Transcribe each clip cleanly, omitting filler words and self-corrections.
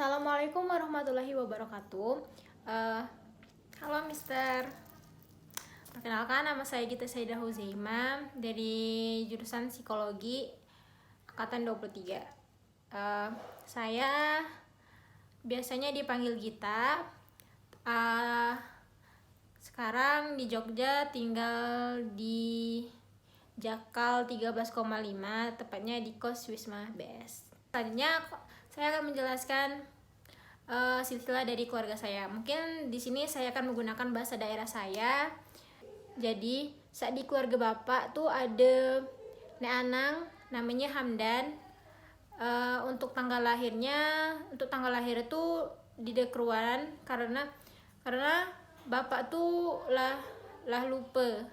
Assalamualaikum warahmatullahi wabarakatuh. Halo Mister. Perkenalkan, nama saya Gita Saidah Huzaima dari jurusan Psikologi Angkatan 23. Saya biasanya dipanggil Gita. Sekarang di Jogja, tinggal di Jakal 13,5, tepatnya di kos Wisma BS. Selanjutnya saya akan menjelaskan silsilah dari keluarga saya. Mungkin di sini saya akan menggunakan bahasa daerah saya. Jadi saat di keluarga bapak tuh ada Nek Anang, namanya Hamdan. Untuk tanggal lahir itu di Dekruan karena bapak tuh lah lupa.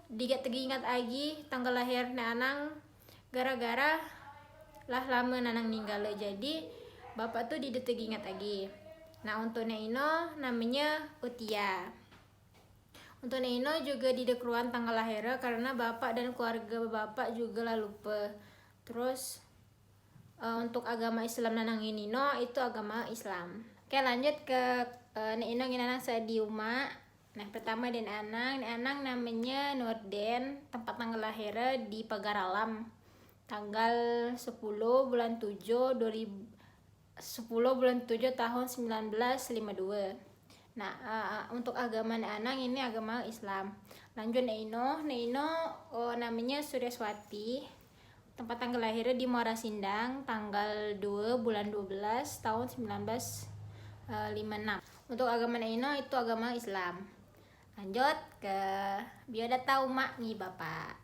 Digat teringat lagi tanggal lahir Nek Anang gara-gara lah lama Nanang ninggal, jadi bapak tuh didetek ingat lagi. Nah, untuk Nek Ino namanya Utia. Untuk Nek Ino juga didekruan tanggal lahirnya karena bapak dan keluarga bapak juga lah lupa. Terus untuk agama Islam Nanang Nino itu agama Islam. Oke, lanjut ke Nek Ino Nginanang di Uma. Nah, pertama Nek Anang namanya Nurden, tempat tanggal lahirnya di Pagar Alam. Tanggal 10 bulan 7 tahun 1952. Nah, untuk agama Nek Anang ini agama Islam. Lanjut Nek Ino namanya Suryaswati, tempat tanggal lahirnya di Muara Sindang, tanggal 2 bulan 12 tahun 1956. Untuk agama Nek Ino itu agama Islam. Lanjut ke biodata umak nih bapak.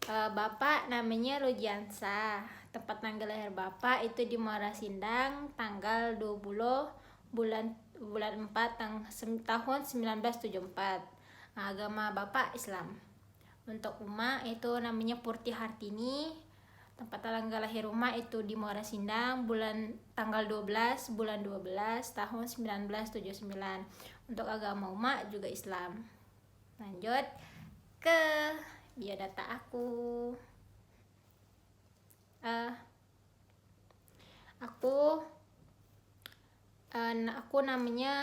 Bapak namanya Rujiansa, tempat tanggal lahir bapak itu di Muara Sindang, tanggal 20 bulan 4 tahun 1974. Agama bapak Islam. Untuk Uma itu namanya Purti Hartini, tempat tanggal lahir Uma itu di Muara Sindang, tanggal 12 bulan 12 tahun 1979. Untuk agama Uma juga Islam. Lanjut ke biodata aku. Aku namanya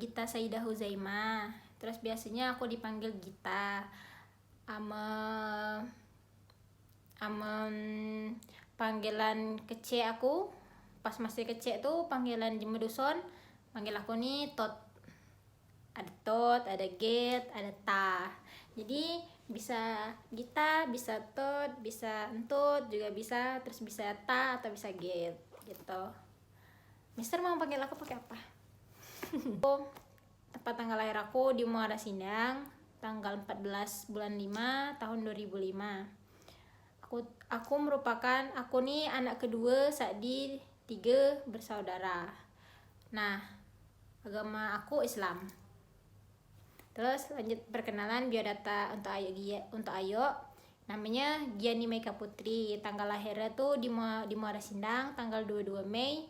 Gita Saidah Huzaima. Terus biasanya aku dipanggil Gita. Panggilan kecil aku pas masih kecil tuh, panggilan di Meduson panggil aku nih Tot. Ada Tot, ada Get, ada Ta. Jadi bisa Gita, bisa Tot, bisa Entut juga bisa, terus bisa Ta atau bisa Get gitu. Mister mau panggil aku pakai apa? Tempat tanggal lahir aku di Muara Sindang, tanggal 14 bulan 5 tahun 2005. Aku nih anak kedua saat di 3 bersaudara. Nah, agama aku Islam. Terus lanjut perkenalan biodata untuk Ayo. Namanya Giani Meka Putri. Tanggal lahirnya tuh di Muara Sindang, tanggal 22 Mei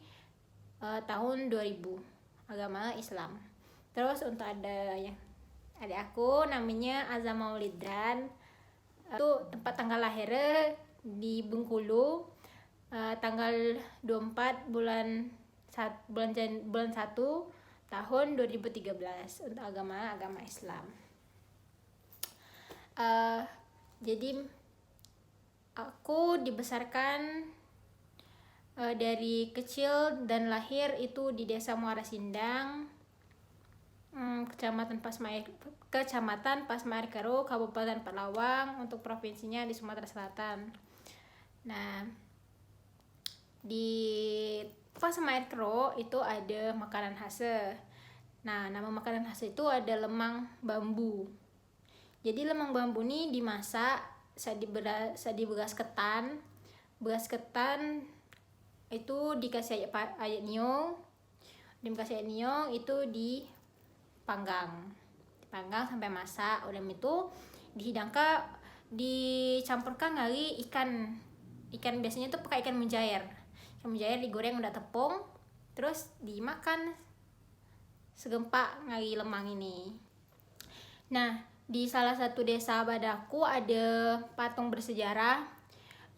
tahun 2000. Agama Islam. Terus untuk adik aku namanya Azam Maulidran. Itu tempat tanggal lahirnya di Bengkulu, tanggal 24 bulan 1 tahun 2013. Untuk agama Islam. Jadi aku dibesarkan dari kecil dan lahir itu di Desa Muara Sindang, Kecamatan Pasmair Karo, Kabupaten Pelawang, untuk provinsinya di Sumatera Selatan. Nah, di Pasmair Karo itu ada makanan khasnya. Nah, nama makanan khas itu ada lemang bambu. Jadi lemang bambu ini dimasak saat di beras ketan. Beras ketan itu dikasih ayat niung. Dikasih ayat niung itu dipanggang sampai masak. Udah itu dihidangkan, dicampurkan kali ikan biasanya tuh pakai ikan mujair. Ikan mujair digoreng udah tepung, terus dimakan segempak ngali lemang ini. Nah, di salah satu desa Badaku ada patung bersejarah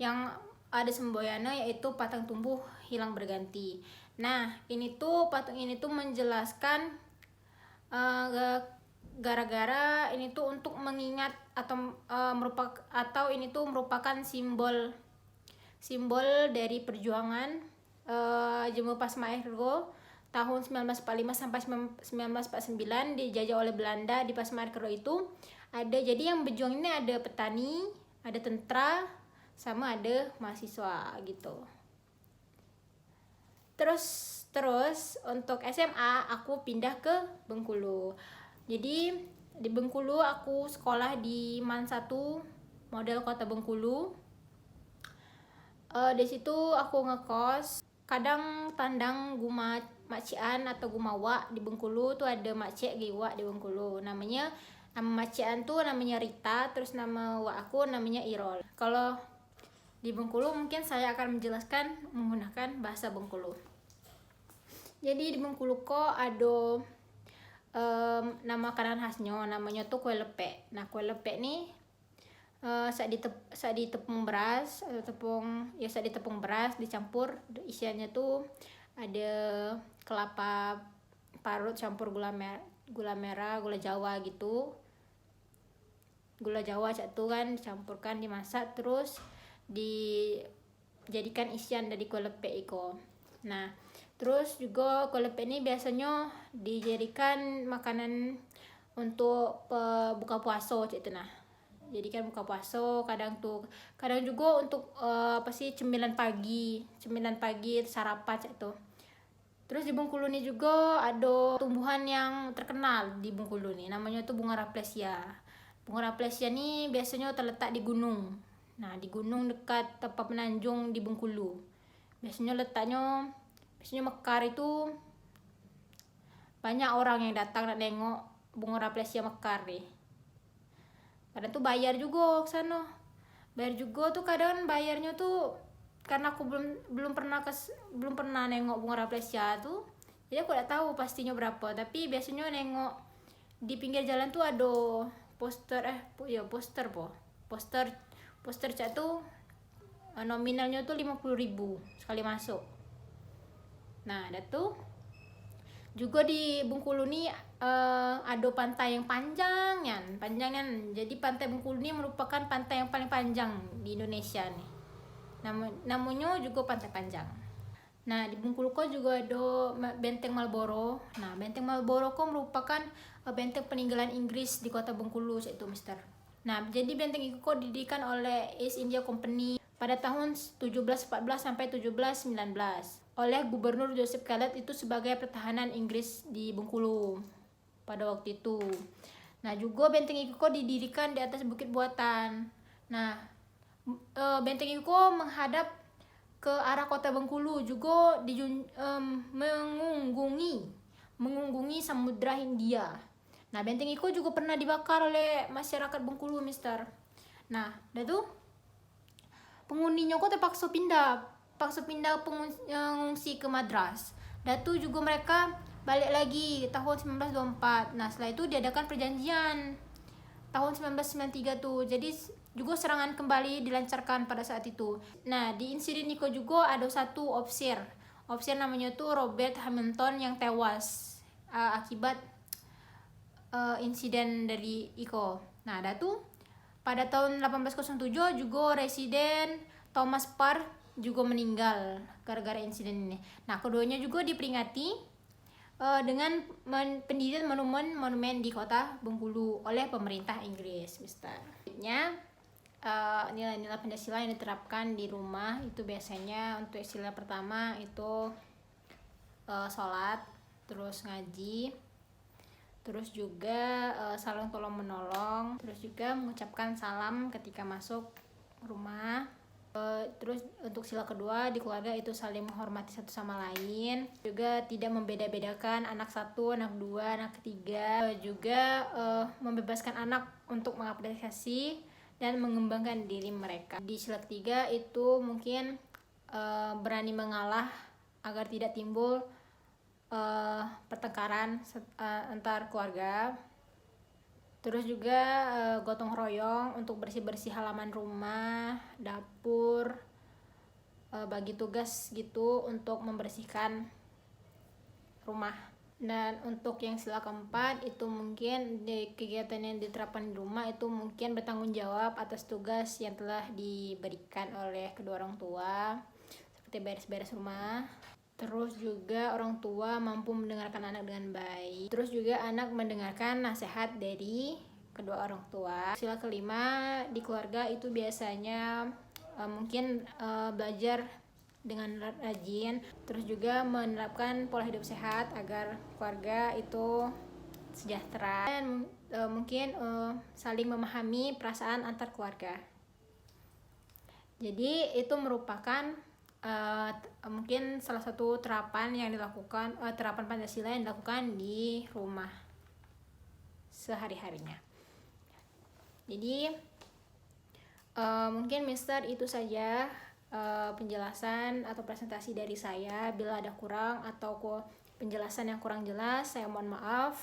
yang ada semboyannya, yaitu Patang Tumbuh hilang berganti. Nah, ini tuh patung ini tuh menjelaskan gara-gara ini tuh untuk mengingat atau ini tuh merupakan simbol dari perjuangan Jemu Pasma Ergo tahun 1945 sampai 1949 dijajah oleh Belanda. Di Pasma Ergo itu ada, jadi yang berjuang ini ada petani, ada tentara, sama ada mahasiswa gitu. Terus untuk SMA aku pindah ke Bengkulu. Jadi di Bengkulu aku sekolah di MAN 1 Model Kota Bengkulu. Di situ aku ngekos. Kadang tandang guma macian atau gumawa di Bengkulu tuh ada macek giwa di Bengkulu. Nama macian tuh namanya Rita, terus nama wa aku namanya Irol. Kalau di Bengkulu mungkin saya akan menjelaskan menggunakan bahasa Bengkulu. Jadi di Bengkulu kok ada nama makanan khasnya, namanya tuh kue lepek. Nah, kue lepek nih saat di tepung beras atau saat di tepung beras dicampur, isiannya tuh ada kelapa parut campur gula merah, gula jawa gitu. Gula jawa satu kan dicampurkan, dimasak, terus dijadikan isian dari kue lepek itu. Nah, terus juga kue lepek ini biasanya dijadikan makanan untuk buka puasa gitu. Nah, jadikan buka puasa, kadang juga untuk cemilan pagi sarapan itu. Terus di Bengkulu ini juga ada tumbuhan yang terkenal di Bengkulu nih, namanya tuh bunga Rafflesia. Bunga Rafflesia nih biasanya terletak di gunung. Nah, di gunung dekat tempat Menanjung di Bengkulu. Biasanya mekar itu, banyak orang yang datang nak nengok bunga Rafflesia mekar nih. Kadang tuh bayar juga ke sana. Bayar juga tuh, kadang bayarnya tuh karena aku belum pernah nengok bunga Rafflesia tuh. Jadi aku tidak tahu pastinya berapa, tapi biasanya nengok di pinggir jalan tuh ada poster cak tuh nominalnya tuh 50.000 sekali masuk. Nah, ada tuh juga di Bengkulu nih ada pantai yang panjang. Jadi pantai Bengkulu ini merupakan pantai yang paling panjang di Indonesia nih. Namanya juga Pantai Panjang. Nah, di Bengkulu kok juga ada Benteng Marlborough. Nah, Benteng Marlborough kok merupakan benteng peninggalan Inggris di kota Bengkulu itu, Mister. Nah, jadi benteng itu kok didirikan oleh East India Company pada tahun 1714 sampai 1719 oleh Gubernur Joseph Callet itu sebagai pertahanan Inggris di Bengkulu pada waktu itu. Nah, juga benteng itu kok didirikan di atas Bukit Buatan. Nah, benteng itu menghadap ke arah kota Bengkulu, juga mengunggungi Samudra Hindia. Nah, benteng itu juga pernah dibakar oleh masyarakat Bengkulu, Mister. Nah, dah tuh penghuninya kok terpaksa pindah pengungsi ke Madras. Dan tuh juga mereka balik lagi tahun 1924. Nah, setelah itu diadakan perjanjian tahun 1993 tuh. Jadi juga serangan kembali dilancarkan pada saat itu. Nah, di insiden Niko juga ada satu officer namanya tuh Robert Hamilton yang tewas akibat insiden dari Iko. Nah, ada tuh pada tahun 1807 juga Residen Thomas Parr juga meninggal gara-gara insiden ini. Nah, keduanya juga diperingati dengan pendirian monumen di kota Bengkulu oleh pemerintah Inggris, Mister. Nilai-nilai Pancasila yang diterapkan di rumah itu biasanya untuk sila pertama itu sholat, terus ngaji, terus juga saling tolong menolong, terus juga mengucapkan salam ketika masuk rumah. Terus untuk sila kedua di keluarga itu saling menghormati satu sama lain, juga tidak membeda-bedakan anak satu, anak dua, anak ketiga, juga membebaskan anak untuk mengapresiasi dan mengembangkan diri mereka. Di sila ketiga itu mungkin berani mengalah agar tidak timbul pertengkaran antar keluarga. Terus juga gotong royong untuk bersih-bersih halaman rumah, dapur, bagi tugas gitu untuk membersihkan rumah. Dan untuk yang sila keempat itu mungkin di kegiatan yang diterapkan di rumah itu mungkin bertanggung jawab atas tugas yang telah diberikan oleh kedua orang tua, seperti beres-beres rumah. Terus juga orang tua mampu mendengarkan anak dengan baik. Terus juga anak mendengarkan nasihat dari kedua orang tua. Sila kelima di keluarga itu biasanya mungkin belajar dengan rajin, terus juga menerapkan pola hidup sehat agar keluarga itu sejahtera, dan mungkin saling memahami perasaan antar keluarga. Jadi itu merupakan mungkin salah satu terapan yang dilakukan, terapan Pancasila yang dilakukan di rumah sehari-harinya. Jadi mungkin Mister itu saja penjelasan atau presentasi dari saya. Bila ada kurang atau penjelasan yang kurang jelas, saya mohon maaf.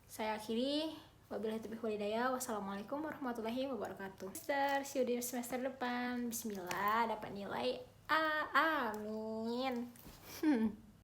Saya akhiri. Wabillahi taufiq wal hidayah. Wassalamualaikum warahmatullahi wabarakatuh. Mister, see you di semester depan. Bismillah, dapat nilai A. Amin.